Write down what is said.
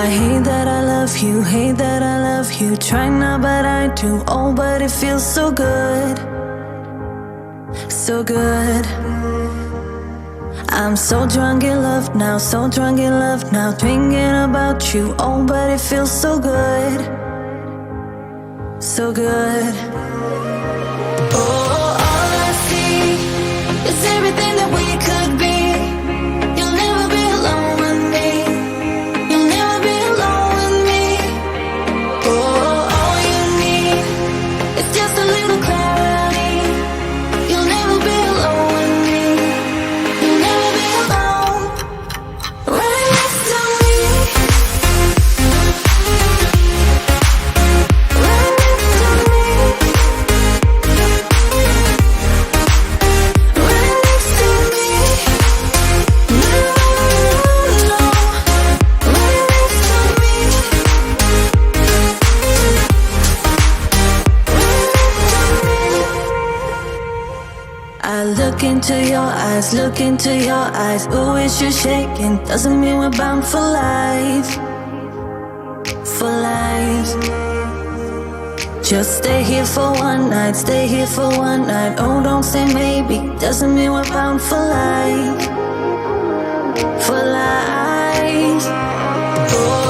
I hate that I love you, hate that I love you. Try not, but I do. Oh, but it feels so good, so good. I'm so drunk in love now, so drunk in love now. Thinking about you, oh, but it feels so good, so good. Oh, all I see is everything that we could be. You'll never be alone with me. You'll never be alone with me. Oh, all you need is just a little clarity. You'll never be alone with me. You'll never be alone. Right next to me. Right next to me. Right next to me. No, no. Right next to me. I look into your eyes, look into your eyes. Ooh, it's you shaking. Doesn't mean we're bound for life, for life. Just stay here for one night, stay here for one night. Oh, don't say maybe. Doesn't mean we're bound for life, for life. Oh.